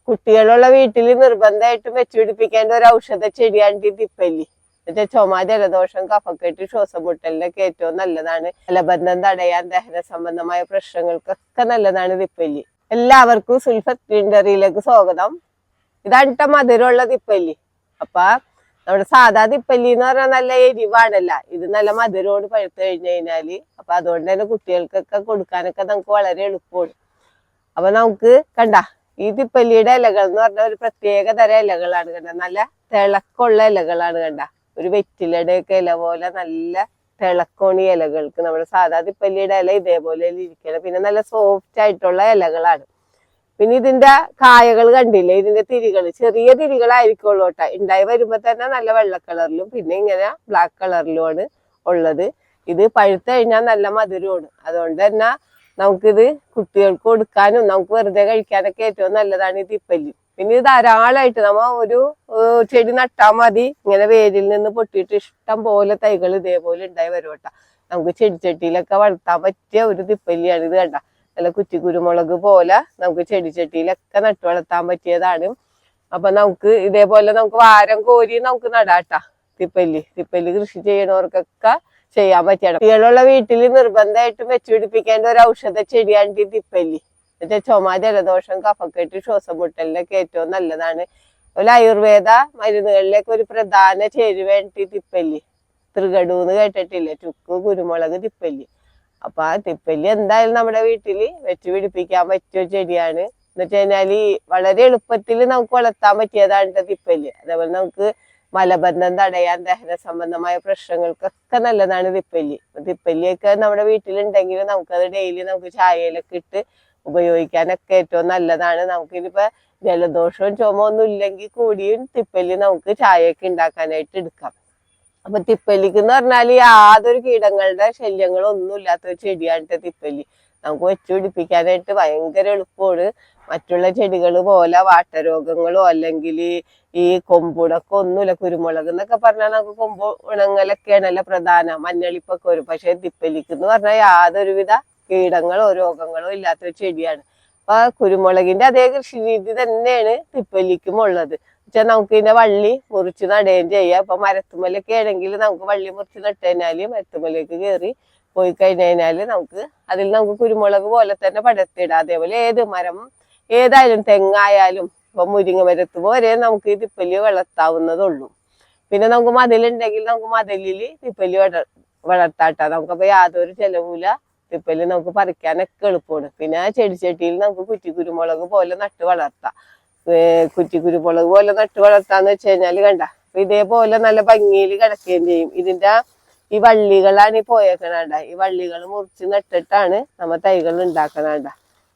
കുട്ടികളുള്ള വീട്ടിൽ നിർബന്ധമായിട്ടും വെച്ചുപിടിപ്പിക്കേണ്ട ഒരു ഔഷധ ചെടിയാണ് ഈ തിപ്പല്ലി. ചുമ, ജലദോഷം, കഫക്കെട്ട്, ശ്വാസം മുട്ടലിനൊക്കെ ഏറ്റവും നല്ലതാണ്. മലബന്ധം തടയാൻ, ദഹന സംബന്ധമായ പ്രശ്നങ്ങൾക്കൊക്കെ നല്ലതാണ് തിപ്പല്ലി. എല്ലാവർക്കും സുൽഫത്ത് ഗ്രീനറിയിലേക്ക് സ്വാഗതം. ഇതാണ് മധുരമുള്ള തിപ്പല്ലി. അപ്പൊ നമ്മുടെ സാധാ തിപ്പല്ലി എന്ന് പറഞ്ഞാൽ നല്ല എരിവാണല്ല, ഇത് നല്ല മധുരമോട് പഴുത്ത് കഴിഞ്ഞു കഴിഞ്ഞാല് അപ്പൊ അതുകൊണ്ട് തന്നെ കുട്ടികൾക്കൊക്കെ കൊടുക്കാനൊക്കെ നമുക്ക് വളരെ എളുപ്പമാണ്. അപ്പൊ നമുക്ക് കണ്ട ഈ തിപ്പല്ലിയുടെ ഇലകൾ എന്ന് പറഞ്ഞ ഒരു പ്രത്യേക തരം ഇലകളാണ്. കണ്ട നല്ല തിളക്കമുള്ള ഇലകളാണ്. കണ്ട ഒരു വെറ്റിലയുടെ ഒക്കെ ഇല പോലെ നല്ല തിളക്കോണി ഇലകൾക്ക്. നമ്മുടെ സാധാ തിപ്പല്ലിയുടെ ഇല ഇതേപോലെ ഇരിക്കണം. പിന്നെ നല്ല സോഫ്റ്റ് ആയിട്ടുള്ള ഇലകളാണ്. പിന്നെ ഇതിന്റെ കായകൾ കണ്ടില്ലേ, ഇതിന്റെ തിരികൾ ചെറിയ തിരികളായിരിക്കുള്ളൂ കേട്ടോ. ഉണ്ടായി വരുമ്പോ തന്നെ നല്ല വെള്ള കളറിലും പിന്നെ ഇങ്ങനെ ബ്ലാക്ക് കളറിലുമാണ് ഉള്ളത്. ഇത് പഴുത്ത് കഴിഞ്ഞാൽ നല്ല മധുരമാണ്. അതുകൊണ്ട് തന്നെ നമുക്കിത് കുട്ടികൾക്ക് കൊടുക്കാനും നമുക്ക് വെറുതെ കഴിക്കാനൊക്കെ ഏറ്റവും നല്ലതാണ് ഈ തിപ്പല്ലി. പിന്നെ ഇത് ധാരാളമായിട്ട് നമ്മ ഒരു ചെടി നട്ടാൽ മതി, ഇങ്ങനെ വേരിൽ നിന്ന് പൊട്ടിയിട്ട് ഇഷ്ടം പോലെ തൈകൾ ഇതേപോലെ ഉണ്ടായി വരും കേട്ടോ. നമുക്ക് ചെടിച്ചട്ടിയിലൊക്കെ വളർത്താൻ പറ്റിയ ഒരു തിപ്പല്ലിയാണ് ഇത്. കണ്ട നല്ല കുറ്റി കുരുമുളക് പോലെ നമുക്ക് ചെടിച്ചട്ടിയിലൊക്കെ നട്ടു വളർത്താൻ പറ്റിയതാണ്. അപ്പൊ നമുക്ക് ഇതേപോലെ നമുക്ക് വാരം കോരി നമുക്ക് നടാട്ടാ തിപ്പല്ലി കൃഷി ചെയ്യണവർക്കൊക്കെ ചെയ്യാൻ പറ്റിയാണ്. കുട്ടികളുള്ള വീട്ടിൽ നിർബന്ധമായിട്ടും വെച്ചുപിടിപ്പിക്കേണ്ട ഒരു ഔഷധ ചെടിയാണ് ഈ തിപ്പല്ലി. ചുമ, ജലദോഷം, കഫക്കെട്ട്, ശ്വാസം മുട്ടലിനൊക്കെ ഏറ്റവും നല്ലതാണ്. ഒരു ആയുർവേദ മരുന്നുകളിലേക്ക് ഒരു പ്രധാന ചേരുവയാണ് ഈ തിപ്പല്ലി. തൃകടൂന്ന് കേട്ടിട്ടില്ലേ? ചുക്ക്, കുരുമുളക്, തിപ്പല്ലി. അപ്പൊ ആ തിപ്പല്ലി എന്തായാലും നമ്മുടെ വീട്ടില് വെച്ച് പിടിപ്പിക്കാൻ പറ്റിയ ചെടിയാണ്. എന്ന് വെച്ച് കഴിഞ്ഞാല് വളരെ എളുപ്പത്തിൽ നമുക്ക് വളർത്താൻ പറ്റിയതാണ് തിപ്പല്ലി. അതേപോലെ നമുക്ക് മലബന്ധം തടയാൻ, ദഹന സംബന്ധമായ പ്രശ്നങ്ങൾക്കൊക്കെ നല്ലതാണ് തിപ്പല്ലി. തിപ്പല്ലിയൊക്കെ നമ്മുടെ വീട്ടിലുണ്ടെങ്കിൽ നമുക്കത് ഡെയിലി നമുക്ക് ചായയിലൊക്കെ ഇട്ട് ഉപയോഗിക്കാനൊക്കെ ഏറ്റവും നല്ലതാണ്. നമുക്കിനിപ്പോ ജലദോഷവും ചുമ ഒന്നും ഇല്ലെങ്കിൽ കൂടിയും തിപ്പല്ലി നമുക്ക് ചായയൊക്കെ ഉണ്ടാക്കാനായിട്ട് എടുക്കാം. അപ്പൊ തിപ്പല്ലിക്ക് എന്ന് പറഞ്ഞാൽ യാതൊരു കീടങ്ങളുടെ ശല്യങ്ങളും ഒന്നും ഇല്ലാത്ത ഒരു ചെടിയാണ് തിപ്പല്ലി. നമുക്ക് വെച്ചുപിടിപ്പിക്കാനായിട്ട് ഭയങ്കര എളുപ്പമാണ്. മറ്റുള്ള ചെടികൾ പോലെ വാട്ടരോഗങ്ങളോ അല്ലെങ്കിൽ ഈ കൊമ്പുണൊക്കെ ഒന്നുമില്ല. കുരുമുളക് എന്നൊക്കെ പറഞ്ഞാൽ നമുക്ക് കൊമ്പ് ഉണങ്ങലൊക്കെയാണല്ലോ പ്രധാനം, മഞ്ഞളിപ്പൊക്കെ വരും. പക്ഷെ തിപ്പല്ലിക്ക് എന്ന് പറഞ്ഞാൽ യാതൊരുവിധ കീടങ്ങളോ രോഗങ്ങളോ ഇല്ലാത്തൊരു ചെടിയാണ്. അപ്പൊ കുരുമുളകിന്റെ അതേ കൃഷി രീതി തന്നെയാണ് തിപ്പല്ലിക്കും ഉള്ളത്. വെച്ചാൽ നമുക്ക് ഇതിന്റെ വള്ളി മുറിച്ച് നടുകയും ചെയ്യാം. ഇപ്പൊ മരത്തുമലൊക്കെ ആണെങ്കിൽ നമുക്ക് വള്ളി മുറിച്ച് നട്ട് കഴിഞ്ഞാല് മരത്തുമലേക്ക് കയറി പോയി കഴിഞ്ഞാല് നമുക്ക് നമുക്ക് കുരുമുളക് പോലെ തന്നെ പടർത്തിയിടാം. അതേപോലെ ഏത് മരം ഏതായാലും തെങ്ങായാലും ഇപ്പൊ മുരിങ്ങ മരത്ത് വരെ നമുക്ക് ഈ തിപ്പല്ലി വളർത്താവുന്നതുള്ളൂ. പിന്നെ നമുക്ക് മതിലുണ്ടെങ്കിൽ നമുക്ക് മതിലില് തിപ്പല്ലി വളർത്താട്ടാ. നമുക്കപ്പോ യാതൊരു ചെലവില്ല. തിപ്പല്ലി നമുക്ക് പറിക്കാനൊക്കെ എളുപ്പമാണ്. പിന്നെ ചെടിച്ചട്ടിയിൽ നമുക്ക് കുറ്റി കുരുമുളക് പോലെ നട്ട് വളർത്താം. കുറ്റി കുരുമുളക് പോലെ നട്ട് വളർത്താന്ന് വെച്ച് കഴിഞ്ഞാല് കണ്ട ഇതേപോലെ നല്ല ഭംഗിയിൽ കിടക്കുകയും ചെയ്യും. ഇതിന്റെ ഈ വള്ളികളാണ് ഈ പോയേക്കണണ്ട. ഈ വള്ളികൾ മുറിച്ച് നട്ടിട്ടാണ് നമ്മ തൈകൾ ഉണ്ടാക്കണണ്ട.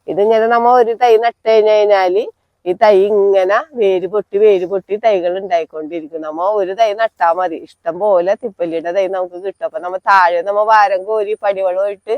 ഇതിങ്ങനെ നമ്മ ഒരു തൈ നട്ട് കഴിഞ്ഞാല് ഈ തൈ ഇങ്ങനെ വേര് പൊട്ടി തൈകൾ ഉണ്ടായിക്കൊണ്ടിരിക്കും. നമ്മ ഒരു തൈ നട്ടാ മതി, ഇഷ്ടം പോലെ തിപ്പല്ലിയുടെ തൈ നമുക്ക് കിട്ടും. അപ്പൊ നമ്മ താഴെ നമ്മ വാരം കോരി പടിവെള്ളമായിട്ട്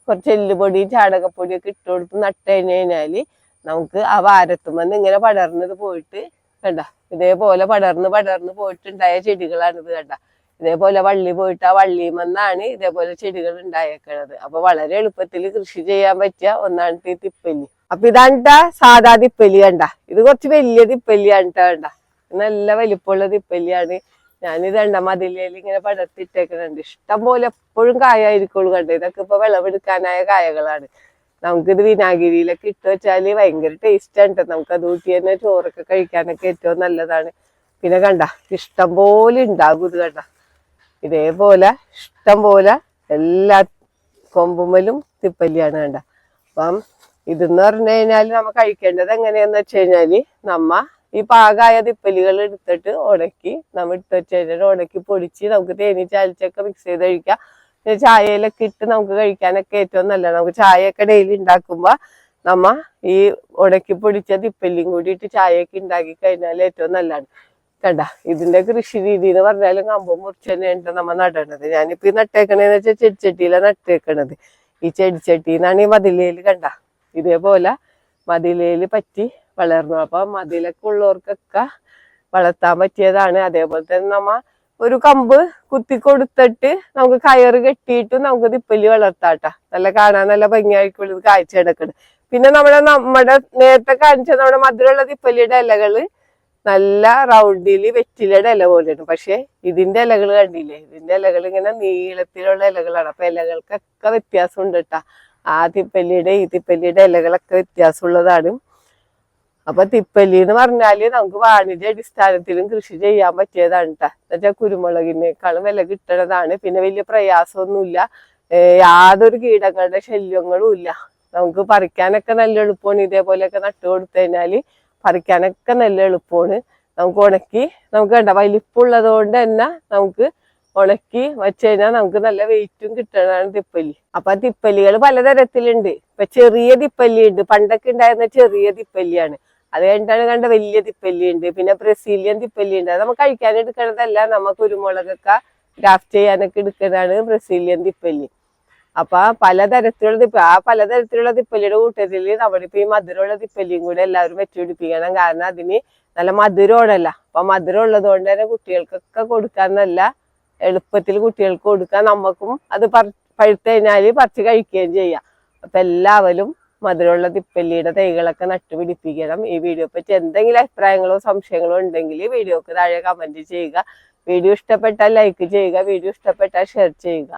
കുറച്ച് എല്ലുപൊടിയും ചാണകപ്പൊടിയൊക്കെ ഇട്ട് കൊടുത്ത് നട്ട് കഴിഞ്ഞാല് നമുക്ക് ആ വാരത്തുമെന്ന് ഇങ്ങനെ പടർന്നത് പോയിട്ട് കണ്ട ഇതേപോലെ പടർന്ന് പോയിട്ടുണ്ടായ ചെടികളാണിത്. കണ്ട ഇതേപോലെ വള്ളി പോയിട്ട് ആ വള്ളിമെന്നാണ് ഇതേപോലെ ചെടികൾ ഉണ്ടായേക്കണത്. അപ്പൊ വളരെ എളുപ്പത്തിൽ കൃഷി ചെയ്യാൻ പറ്റിയ ഒന്നാണ് ഈ തിപ്പല്ലി. അപ്പൊ ഇതാണ് സാധാ തിപ്പല്ലി. കണ്ട ഇത് കുറച്ച് വലിയ തിപ്പല്ലിയാണ് കണ്ട, നല്ല വലിപ്പമുള്ള തിപ്പല്ലിയാണ്. ഞാനിത് കണ്ട മതിലേൽ ഇങ്ങനെ പടർത്തിട്ടേക്കുന്നുണ്ട്. ഇഷ്ടം പോലെ എപ്പോഴും കായായിരിക്കുള്ളൂ. കണ്ട ഇതൊക്കെ ഇപ്പൊ വിളവെടുക്കാനായ കായകളാണ്. നമുക്കിത് വിനാഗിരിയിലൊക്കെ ഇട്ട് വെച്ചാല് ഭയങ്കര ടേസ്റ്റ് ആണ്. നമുക്കത് ഊട്ടി തന്നെ ചോറൊക്കെ കഴിക്കാനൊക്കെ ഏറ്റവും നല്ലതാണ്. പിന്നെ കണ്ട ഇഷ്ടം പോലെ ഉണ്ടാകും. ഇത് കണ്ട ഇതേപോലെ ഇഷ്ടം പോലെ എല്ലാ കൊമ്പുമലും തിപ്പല്ലിയാണ്. കണ്ട അപ്പം ഇതെന്ന് പറഞ്ഞു കഴിഞ്ഞാല് നമ്മ കഴിക്കേണ്ടത് എങ്ങനെയാന്ന് വെച്ച് കഴിഞ്ഞാല് നമ്മ ഈ പാകായ തിപ്പല്ലികൾ എടുത്തിട്ട് ഉണക്കി നമ്മ ഇട്ട് വെച്ച് കഴിഞ്ഞാൽ ഉണക്കി പൊടിച്ച് നമുക്ക് തേനീ ചാലിച്ചൊക്കെ മിക്സ് ചെയ്ത് കഴിക്കാം. ചായയിലൊക്കെ ഇട്ട് നമുക്ക് കഴിക്കാനൊക്കെ ഏറ്റവും നല്ലതാണ്. നമുക്ക് ചായയൊക്കെ ഡെയിലി ഉണ്ടാക്കുമ്പോ നമ്മ ഈ ഉണക്കി പൊടിച്ച തിപ്പല്ലിയും കൂടി ഇട്ട് ചായയൊക്കെ ഉണ്ടാക്കി കഴിഞ്ഞാൽ ഏറ്റവും നല്ലതാണ്. കണ്ട ഇതിന്റെ കൃഷി രീതി എന്ന് പറഞ്ഞാലും കമ്പും മുറിച്ച് തന്നെയാണ് നമ്മ നടണത്. ഞാനിപ്പോ ഈ നട്ടേക്കണേന്ന് വെച്ചാൽ ചെടിച്ചട്ടിയിലാണ് നട്ടേക്കണത്. ഈ ചെടിച്ചട്ടിന്നാണ് ഈ മതിലേല് കണ്ട ഇതേപോലെ മതിലേല് പറ്റി വളർന്നു. അപ്പൊ മതിലൊക്കെ ഉള്ളവർക്കൊക്കെ വളർത്താൻ പറ്റിയതാണ്. അതേപോലെ തന്നെ നമ്മ ഒരു കമ്പ് കുത്തി കൊടുത്തിട്ട് നമുക്ക് കയറ് കെട്ടിയിട്ട് നമുക്ക് തിപ്പല്ലി വളർത്താട്ടാ. നല്ല കാണാൻ നല്ല ഭംഗിയായിരിക്കും ഇത് കാഴ്ച കിടക്കുന്നത്. പിന്നെ നമ്മുടെ നേരത്തെ കാണിച്ച നമ്മുടെ മധുരമുള്ള തിപ്പല്ലിയുടെ ഇലകള് നല്ല റൗണ്ടില് വെറ്റിലയുടെ ഇല പോലെയാണ്. പക്ഷെ ഇതിന്റെ ഇലകൾ കണ്ടില്ലേ, ഇതിന്റെ ഇലകൾ ഇങ്ങനെ നീളത്തിലുള്ള ഇലകളാണ്. അപ്പൊ ഇലകൾക്കൊക്കെ വ്യത്യാസം ഉണ്ട് കേട്ടാ. ആ തിപ്പല്ലിയുടെ ഈ തിപ്പല്ലിയുടെ ഇലകളൊക്കെ വ്യത്യാസമുള്ളതാണ്. അപ്പൊ തിപ്പല്ലി എന്ന് പറഞ്ഞാല് നമുക്ക് വാണിജ്യ അടിസ്ഥാനത്തിലും കൃഷി ചെയ്യാൻ പറ്റിയതാണ് കേട്ടാ. എന്നുവെച്ചാൽ കുരുമുളകിനേക്കാളും വില കിട്ടണതാണ്. പിന്നെ വലിയ പ്രയാസമൊന്നുമില്ല, യാതൊരു കീടങ്ങളുടെ ശല്യങ്ങളും ഇല്ല. നമുക്ക് പറിക്കാനൊക്കെ നല്ല എളുപ്പമാണ്. ഇതേപോലെയൊക്കെ നട്ടു കൊടുത്തു കഴിഞ്ഞാല് പറിക്കാനൊക്കെ നല്ല എളുപ്പമാണ്. നമുക്ക് ഉണക്കി നമുക്ക് കണ്ട വലിപ്പുള്ളത് കൊണ്ട് തന്നെ നമുക്ക് ഉണക്കി വെച്ച് കഴിഞ്ഞാൽ നമുക്ക് നല്ല വെയിറ്റും കിട്ടണതാണ് തിപ്പല്ലി. അപ്പൊ തിപ്പല്ലികൾ പലതരത്തിലുണ്ട്. ഇപ്പൊ ചെറിയ തിപ്പല്ലി ഉണ്ട്, പണ്ടൊക്കെ ഉണ്ടായിരുന്ന ചെറിയ തിപ്പല്ലിയാണ്. അത് കഴിഞ്ഞിട്ടാണ് കണ്ട വലിയ തിപ്പല്ലി ഉണ്ട്. പിന്നെ ബ്രസീലിയൻ തിപ്പല്ലി ഉണ്ട്. അത് നമുക്ക് കഴിക്കാൻ എടുക്കണതല്ല, നമുക്ക് കുരുമുളകൊക്കെ ഗ്രാഫ്റ്റ് ചെയ്യാനൊക്കെ എടുക്കുന്നതാണ് ബ്രസീലിയൻ തിപ്പല്ലി. അപ്പൊ പലതരത്തിലുള്ള പലതരത്തിലുള്ള തിപ്പല്ലിയുടെ കൂട്ടത്തില് നമ്മളിപ്പോ ഈ മധുരമുള്ള തിപ്പല്ലിയും കൂടെ എല്ലാവരും വെച്ചുപിടിപ്പിക്കണം. കാരണം അതിന് നല്ല മധുരമാണല്ല. അപ്പൊ മധുരം ഉള്ളത് കൊണ്ട് തന്നെ കുട്ടികൾക്കൊക്കെ കൊടുക്കാൻ നല്ല എളുപ്പത്തിൽ കുട്ടികൾക്ക് കൊടുക്കാം. നമുക്കും അത് പഴുത്ത് കഴിഞ്ഞാല് പറിച്ച് കഴിക്കുകയും ചെയ്യാം. അപ്പൊ എല്ലാവരും മധുരമുള്ള തിപ്പല്ലിയുടെ തൈകളൊക്കെ നട്ടുപിടിപ്പിക്കണം. ഈ വീഡിയോ പറ്റി എന്തെങ്കിലും അഭിപ്രായങ്ങളോ സംശയങ്ങളോ ഉണ്ടെങ്കിൽ വീഡിയോക്ക് താഴെ കമന്റ് ചെയ്യുക. വീഡിയോ ഇഷ്ടപ്പെട്ടാൽ ലൈക്ക് ചെയ്യുക, വീഡിയോ ഇഷ്ടപ്പെട്ടാൽ ഷെയർ ചെയ്യുക.